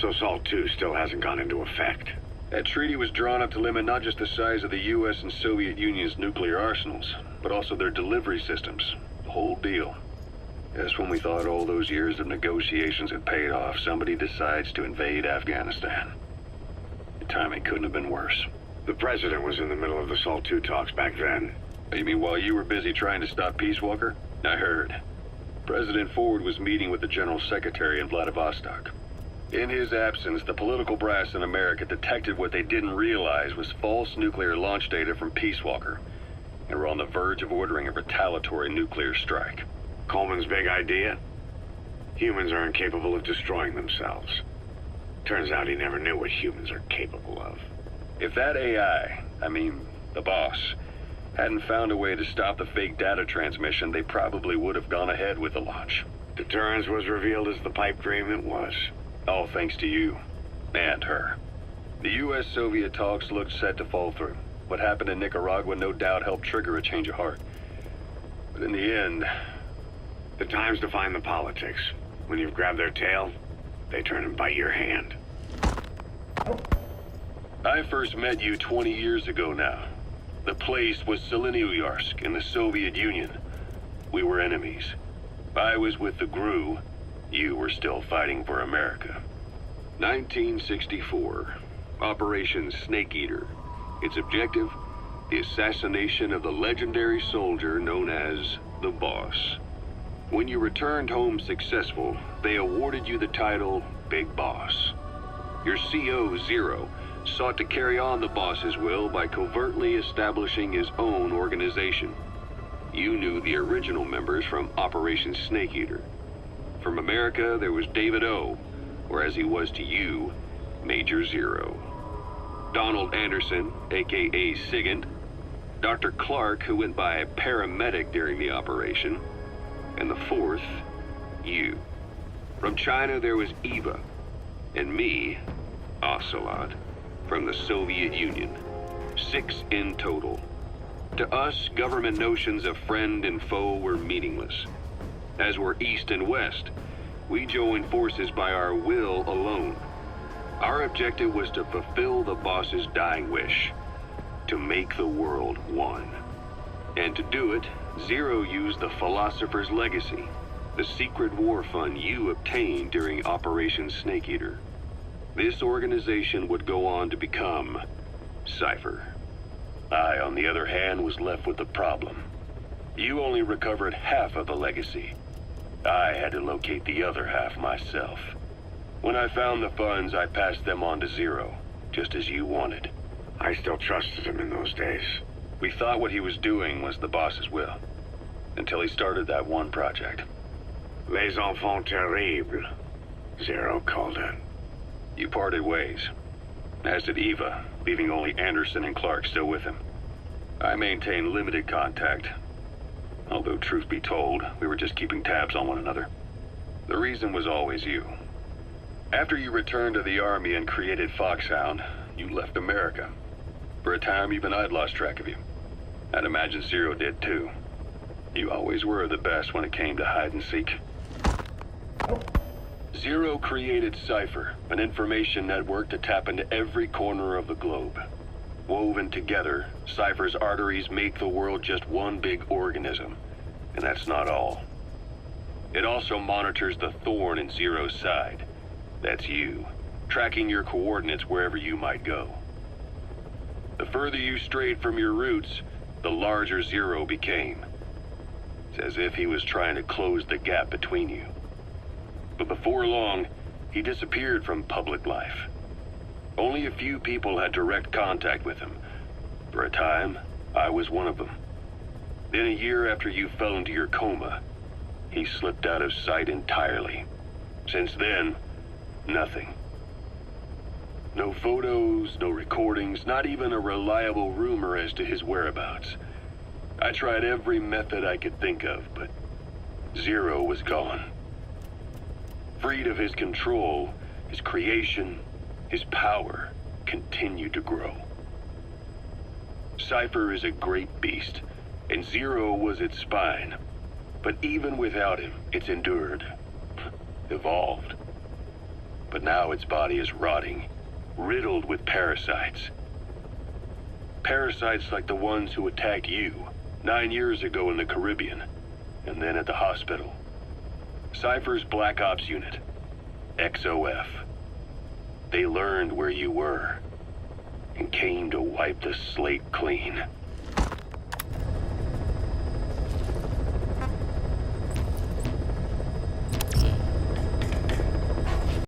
So SALT II still hasn't gone into effect. That treaty was drawn up to limit not just the size of the U.S. and Soviet Union's nuclear arsenals, but also their delivery systems. The whole deal. Just when we thought all those years of negotiations had paid off, somebody decides to invade Afghanistan. The timing couldn't have been worse. The president was in the middle of the SALT II talks back then. You mean while you were busy trying to stop Peace Walker? I heard. President Ford was meeting with the General Secretary in Vladivostok. In his absence, the political brass in America detected what they didn't realize was false nuclear launch data from Peace Walker, and were on the verge of ordering a retaliatory nuclear strike. Coleman's big idea? Humans are incapable of destroying themselves. Turns out he never knew what humans are capable of. If that AI, the boss, hadn't found a way to stop the fake data transmission, they probably would have gone ahead with the launch. Deterrence was revealed as the pipe dream it was. All thanks to you. And her. The U.S.-Soviet talks looked set to fall through. What happened in Nicaragua no doubt helped trigger a change of heart. But in the end... The times define the politics. When you've grabbed their tail, they turn and bite your hand. I first met you 20 years ago now. The place was Selenouyarsk in the Soviet Union. We were enemies. I was with the GRU. You were still fighting for America. 1964. Operation Snake Eater. Its objective? The assassination of the legendary soldier known as the Boss. When you returned home successful, they awarded you the title Big Boss. Your CO, Zero, sought to carry on the boss's will by covertly establishing his own organization. You knew the original members from Operation Snake Eater. From America, there was David O, or as he was to you, Major Zero. Donald Anderson, aka Sigint, Dr. Clark, who went by paramedic during the operation, and the fourth, you. From China, there was Eva, and me, Ocelot, from the Soviet Union. 6 in total. To us, government notions of friend and foe were meaningless. As were East and West, we joined forces by our will alone. Our objective was to fulfill the boss's dying wish, to make the world one. And to do it, Zero used the Philosopher's Legacy, the secret war fund you obtained during Operation Snake Eater. This organization would go on to become Cypher. I, on the other hand, was left with the problem. You only recovered half of the legacy. I had to locate the other half myself. When I found the funds, I passed them on to Zero, just as you wanted. I still trusted him in those days. We thought what he was doing was the boss's will, until he started that one project. Les Enfants Terribles, Zero called it. You parted ways, as did Eva, leaving only Anderson and Clark still with him. I maintained limited contact, although truth be told, we were just keeping tabs on one another. The reason was always you. After you returned to the Army and created Foxhound, you left America. For a time, even I'd lost track of you. I'd imagine Zero did too. You always were the best when it came to hide and seek. Zero created Cypher, an information network to tap into every corner of the globe. Woven together, Cypher's arteries make the world just one big organism. And that's not all. It also monitors the thorn in Zero's side. That's you, tracking your coordinates wherever you might go. The further you strayed from your roots, the larger Zero became. It's as if he was trying to close the gap between you. But before long, he disappeared from public life. Only a few people had direct contact with him. For a time, I was one of them. Then a year after you fell into your coma, he slipped out of sight entirely. Since then, nothing. No photos, no recordings, not even a reliable rumor as to his whereabouts. I tried every method I could think of, but Zero was gone. Freed of his control, his creation, his power continued to grow. Cypher is a great beast, and Zero was its spine. But even without him, it's endured, evolved. but now its body is rotting, riddled with parasites. Parasites like the ones who attacked you 9 years ago in the Caribbean, and then at the hospital. Cypher's Black Ops Unit, XOF. They learned where you were, and came to wipe the slate clean.